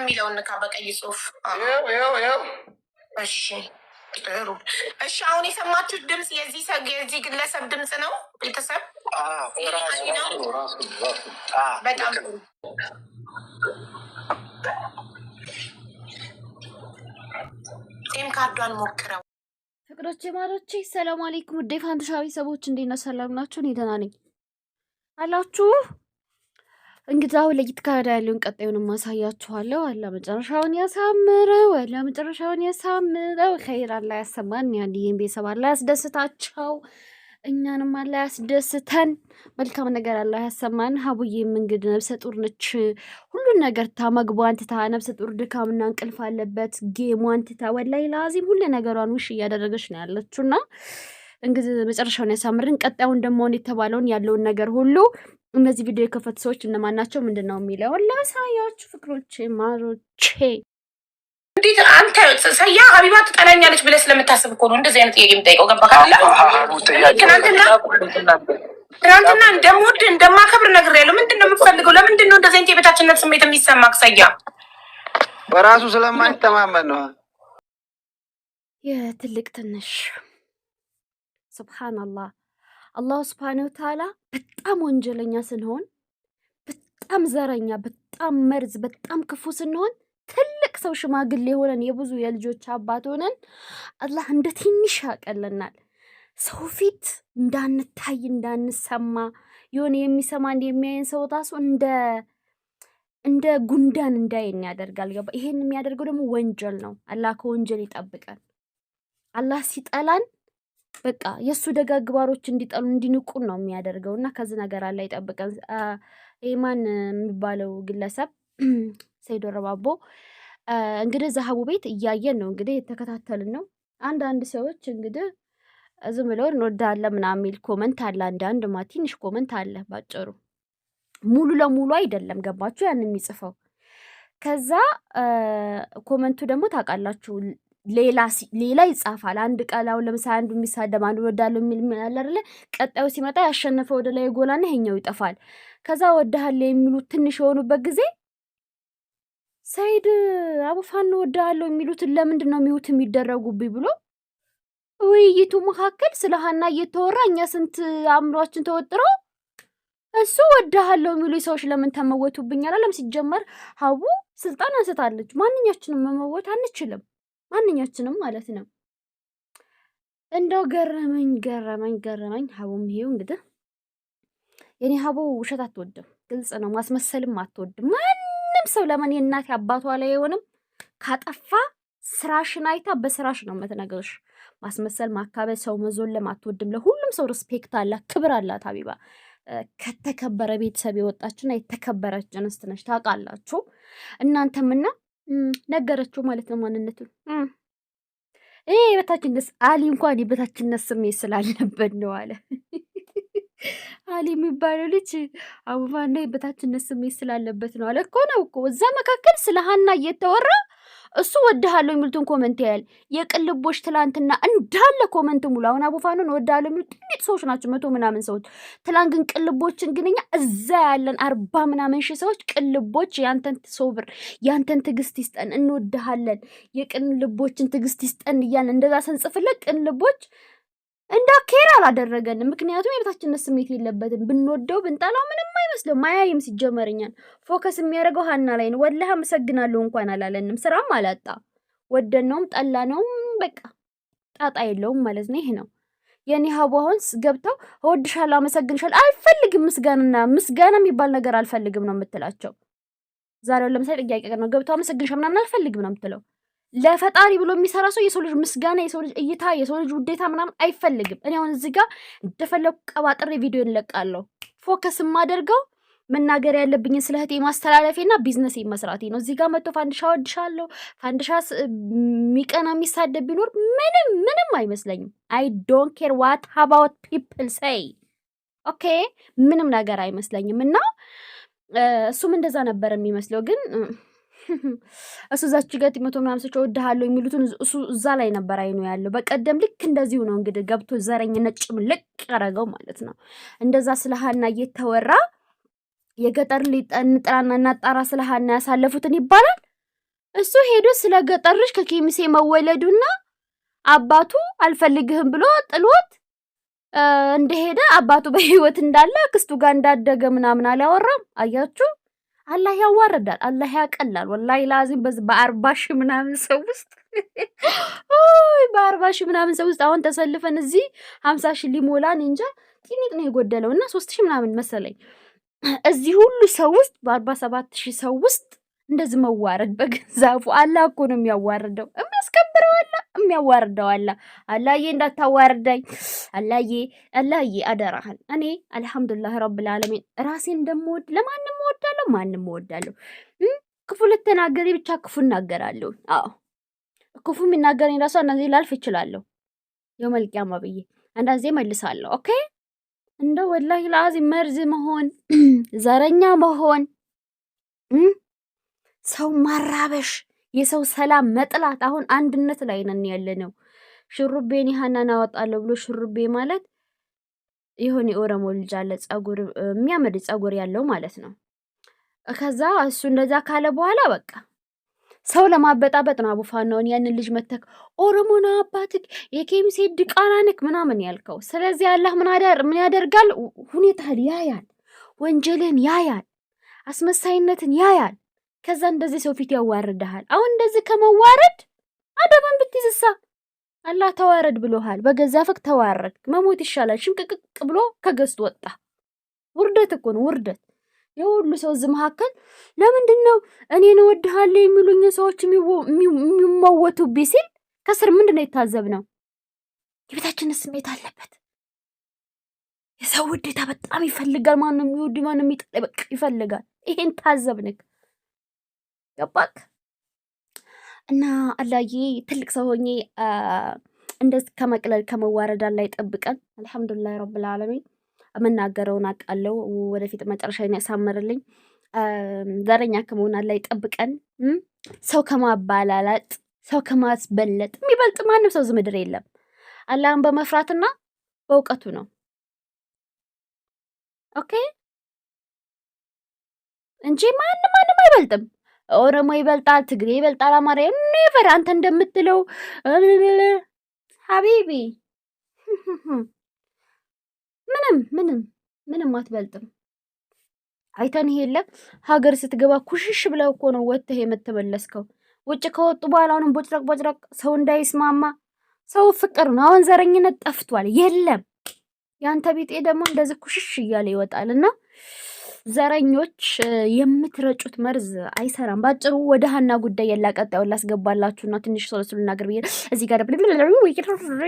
የሚለውን ንካ በቀይ ጽሁፍ ያው እሺ ጥሩ እሺ አሁን የሰማችሁት ድምጽ የዚህ ግለሰብ ድምጽ ነው ቤተሰብ በጣም ሴም ካርዷን ሞክረው ፍቅሮቼ ማሮቼ ሰላም አለይኩም ውዴ ፋንትሻዊ ሰዎች እንዴት ነው ሰላም ናችሁ እኔ ደህና ነኝ አላችሁ እንግዲህ አሁን ለይተካዳ ያለውን ቀጣዩን ማሳያችኋለሁ አላ መጨረሻውን ያሳምረው ኸይር አላ ያሰማን ያንዲን ቤተሰብ አላ ያስደስታቸው እኛንም አላ ያስደስተን መልካም ነገር አላ ያሰማን ሀቡዬም እንግዲህ ነፍሰ ጡር ነች ሁሉን ነገር ታመግቧን ትታ ነፍሰ ጡር ድካምና እንቅልፍ አለበት ጌሟን ትታ ወላይ ላዚም ሁሉ ነገሯን ውሽ እያደረገች ነው ያለችውና እንግዲህ መጨረሻውን ያሳምርን ቀጣዩን ደግሞ የተባለውን ያለውን ነገር ሁሉ እነዚህ ቪዲዮ የከፈቱ ሰዎች እነማን ናቸው ምንድነው የሚለው ላሳያችሁ ፍቅሮቼ ማሮቼ እንዴት አንተ ሰያ ሀቢባ ትጠላኛለች ብለህ ስለምታስብ እኮ ነው እንደዚህ አይነት ጥያቄ የምጠይቀው ገባህ ትናንትና እንደምወድ እንደማከብር ነግሬያለሁ ምንድነው የምትፈልገው ለምንድነው እንደዚህ አይነት የቤታችነት ስሜት የሚሰማክ ሰያ በራሱ ስለማይተማመን ነው የትልቅ ትንሽ ሱብሃንአላህ አላህ ሱብሃነሁ ወተዓላ በጣም ወንጀለኛ ስንሆን በጣም ዘረኛ በጣም መርዝ በጣም ክፉ ስንሆን ትልቅ ሰው ሽማግሌ ሆነን የብዙ የልጆች አባት ሆነን አላህ እንደ ትንሽ ያቀለናል ሰው ፊት እንዳንታይ እንዳንሰማ የሆነ የሚሰማን የሚያየን ሰው ታሱ እንደ ጉንዳን እንዳይን ያደርጋል ገባ ይሄን የሚያደርገው ደግሞ ወንጀል ነው አላህ ከወንጀል ይጠብቀን አላህ ሲጠላን በቃ የሱ ደጋግባሮች እንዲጠሉ እንዲንቁን ነው የሚያደርገውና ከዚህ ነገር አላህ ይጠብቀን ኢማን የሚባለው ግለሰብ ሰይዶ ረባቦ እንግዲህ ዘሀቡ ቤት እያየን ነው እንግዲህ የተከታተልን ነው አንድ ሰዎች እንግዲህ ዝም ብለው እንወዳለን ምናምን የሚል ኮሜንት አለ አንድ ትንሽ ኮሜንት አለ ባጭሩ ሙሉ ለሙሉ አይደለም ገባችሁ ያን የሚጽፈው ከዛ ኮሜንቱ ደግሞ ታውቃላችሁ ሌላ ይጻፋል አንድ ቃላው ለምሳሌ አንዱ የሚሳደም አንዱ ወዳለው የሚል አለ አይደለ ቀጣዩ ሲመጣ ያሸነፈው ወደ ላይ ጎላና ይሄኛው ይጠፋል ከዛ ወዳለ የሚሉት ትንሽ የሆኑበት ጊዜ ሰይድ አቡፋን ወዳለው የሚሉት ለምንድን ነው የሚውት የሚደረጉብኝ ብሎ ውይይቱ መካከል ስለ ሀና እየተወራ እኛ ስንት አምሯችን ተወጥሮ እሱ ወዳለው የሚሉ ሰዎች ለምን ተመወቱብኛል አለም ሲጀመር ሀቡ ስልጣን አንስታለች ማንኛችንም መመወት አንችልም ማንኛችንም ማለት ነው እንደው ገረመኝ ሀቡም ይሄው እንግዲህ የኔ ሀቡ ውሸት አትወድም ግልጽ ነው ማስመሰልም አትወድም ማንንም ሰው ለማን የእናት አባቷ ላይ አይሆንም ካጠፋ ስራሽን አይታ በስራሽ ነው የምትነግርሽ ማስመሰል ማካበል ሰው መዞለም አትወድም ለሁሉም ሰው ሪስፔክት አላት ክብር አላት ሀቢባ ከተከበረ ቤተሰብ የወጣችና የተከበረች እንስት ነች ታውቃላችሁ እናንተምና ነገረችው ማለት ነው ማንነቱን የበታችነት አሊ እንኳን የበታችነት ስሜት ስላለበት ነው አለ አሊ የሚባለው ልጅ አቡፋና የበታችነት ስሜት ስላለበት ነው አለ እኮ ነው እኮ እዛ መካከል ስለ ሀና እየተወራ እሱ ወድሃለሁ የሚሉትን ኮሜንት ያያል የቅልቦች ትላንትና እንዳለ ኮሜንት ሙሉ አሁን አቡፋኑን ወድሃለሁ የሚሉ ጥቂት ሰዎች ናቸው 100 ምናምን ሰዎች ትላንት ግን ቅልቦችን ግንኛ እዛ ያለን 40 ምናምን ሺህ ሰዎች ቅልቦች ያንተን ሶብር ያንተን ትግስት ይስጠን እንወድሃለን የቅልቦችን ትግስት ይስጠን እያልን እንደዛ ሰንጽፍለት ቅልቦች እንዳከራ አላደረገንም ምክንያቱም የበታችነት ስሜት የለበትም ብንወደው ብንጣላው ምንም አይመስለው ማያይም ሲጀመርኛል ፎከስ የሚያደርገው ሀና ላይ ነው ወላሂ አመሰግናለሁ እንኳን አላለንም ስራም አላጣ ወደነውም ጠላነውም በቃ ጣጣ የለውም ማለት ነው ይሄ ነው የኔ ሀቡ አሁን ገብተው እወድሻለሁ አመሰግንሻለሁ አልፈልግም ምስጋና የሚባል ነገር አልፈልግም ነው የምትላቸው ዛሬው ለምሳሌ ጥያቄ ነው ገብተው አመሰግንሻለሁ ምናምን አልፈልግም ነው የምትለው ለፈጣሪ ብሎ የሚሰራ ሰው የሰው ልጅ ምስጋና የሰው ልጅ እይታ የሰው ልጅ ውዴታ ምናምን አይፈልግም እኔ አሁን እዚህ ጋር እንደፈለኩ ቀባጥሬ ቪዲዮ እንለቃለሁ ፎከስ ማደርገው መናገር ያለብኝ ስለ እህቴ ማስተላለፌና ቢዝነስ መስራቴ ነው እዚህ ጋር መጥቶ ፋንድሻ ወድሻለሁ ፋንድሻ ሚቀና የሚሳደብ ቢኖር ምንም አይመስለኝም አይ ዶንት ኬር ዋት አባውት ፒፕል ሴይ ኦኬ ምንም ነገር አይመስለኝም እና እሱም እንደዛ ነበር የሚመስለው ግን እሱ ዛች ጋር 100 ምናምን ሰዎች ወድሃለሁ የሚሉትን እሱ እዛ ላይ ነበር አይኑ ያለው በቀደም ልክ እንደዚሁ ነው እንግዲህ ገብቶ ዘረኝነት ጭምልቅ ያረጋው ማለት ነው እንደዛ ስለ ሀና እየተወራ የገጠር ሊጠንጥራና እናጣራ ስለ ሀና ያሳለፉትን ይባላል እሱ ሄዶ ስለ ገጠር ልጅ ከኬሚሴ መወለዱና አባቱ አልፈልግህም ብሎ ጥሎት እንደሄደ አባቱ በህይወት እንዳለ አክስቱ ጋር እንዳደገ ምናምን አላወራም። አያችሁ፣ አላህ ያዋርዳል፣ አላህ ያቀላል። ወላሂ ላዚም በ40 ሺህ ምናምን ሰው ውስጥ በ40 ሺህ ምናምን ሰው ውስጥ አሁን ተሰልፈን እዚህ 50 ሺህ ሊሞላን እንጃ ጥቂት ነው የጎደለው እና 3 ሺህ ምናምን መሰለኝ እዚህ ሁሉ ሰው ውስጥ በ47 ሺህ ሰው ውስጥ እንደዚህ መዋረድ በገንዘቡ አላህ እኮ ነው የሚያዋርደው። የሚያስከብረው አላህ፣ የሚያዋርደው አላህ። አላህዬ እንዳታዋርዳኝ አላህዬ አደራህን። እኔ አልሐምዱሊላህ ረብል ዓለሚን ራሴን እንደምወድ ለማንም እወዳለሁ፣ ማንም እወዳለሁ። ክፉ ልትናገሪ ብቻ ክፉ እናገራለሁ። አዎ ክፉ የሚናገረኝ ራሱ አንዳንዴ ላልፍ እችላለሁ። የውመል ቂያማ ብዬ አንዳንዴ መልሳለሁ። ኦኬ እንደ ወላሂ ለአዚም መርዝ መሆን፣ ዘረኛ መሆን፣ ሰው ማራበሽ፣ የሰው ሰላም መጥላት። አሁን አንድነት ላይ ነን ያለነው። ሽሩቤን ሀናን አወጣለሁ ብሎ ሽሩቤ ማለት የሆነ የኦሮሞ ልጅ አለ ጸጉር የሚያምር ጸጉር ያለው ማለት ነው። ከዛ እሱ እንደዛ ካለ በኋላ በቃ ሰው ለማበጣበጥ ነው አቡፋናውን ያንን ልጅ መተክ ኦሮሞና አባትክ የኬሚሴ ድቃናንክ ምናምን ያልከው። ስለዚህ አላህ ምን ያደርጋል? ሁኔታን ያያል፣ ወንጀልን ያያል፣ አስመሳይነትን ያያል። ከዛ እንደዚህ ሰው ፊት ያዋርድሃል። አሁን እንደዚህ ከመዋረድ አደብን ብትይዝሳ አላህ ተዋረድ ብሎሃል። በገዛ ፍቅ ተዋረድ፣ መሞት ይሻላል። ሽምቅቅቅ ብሎ ከገዝት ወጣ። ውርደት እኮ ነው ውርደት። የሁሉ ሰው እዚህ መካከል ለምንድን ነው እኔን እወድሃለሁ የሚሉኝ ሰዎች የሚሞወቱብኝ ሲል ከስር ምንድን ነው የታዘብነው? የቤታችን ስሜት አለበት። የሰው ውዴታ በጣም ይፈልጋል። ማንም የሚወድ ማንም የሚጠላ በቃ ይፈልጋል። ይሄን ታዘብንክ። ገባክ? እና አላህዬ ትልቅ ሰው ሆኜ እንደዚህ ከመቅለል ከመዋረድ አላህ ይጠብቀን። አልሐምዱሊላህ ረብል ዓለሚን። የምናገረውን አውቃለሁ። ወደፊት መጨረሻዬን ያሳምርልኝ። ዘረኛ ከመሆን አላህ ይጠብቀን። ሰው ከማባላላጥ ሰው ከማስበለጥ የሚበልጥ ማንም ሰው እዚህ ምድር የለም። አላህን በመፍራትና በእውቀቱ ነው። ኦኬ እንጂ ማንም አይበልጥም። ኦሮሞ ይበልጣል፣ ትግሬ ይበልጣል፣ አማራ ኔቨር። አንተ እንደምትለው ሀቢቢ ምንም አትበልጥም። አይተን የለ ሀገር ስትገባ ኩሽሽ ብለው እኮ ነው ወጥተህ የምትመለስከው። ውጭ ከወጡ በኋላ አሁንም ቦጭረቅ ሰው እንዳይስማማ ሰው ፍቅር ነው። አሁን ዘረኝነት ጠፍቷል፣ የለም። ያንተ ቢጤ ደግሞ እንደዚህ ኩሽሽ እያለ ይወጣል። እና ዘረኞች የምትረጩት መርዝ አይሰራም። ባጭሩ ወደ ሀና ጉዳይ ያላቀጣዩ ላስገባላችሁና ትንሽ ሰው ልናገር ብዬ እዚህ ጋር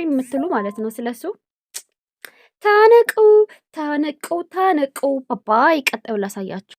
የምትሉ ማለት ነው ስለሱ ታነቁ ባባይ። ቀጣዩ ላሳያችሁ።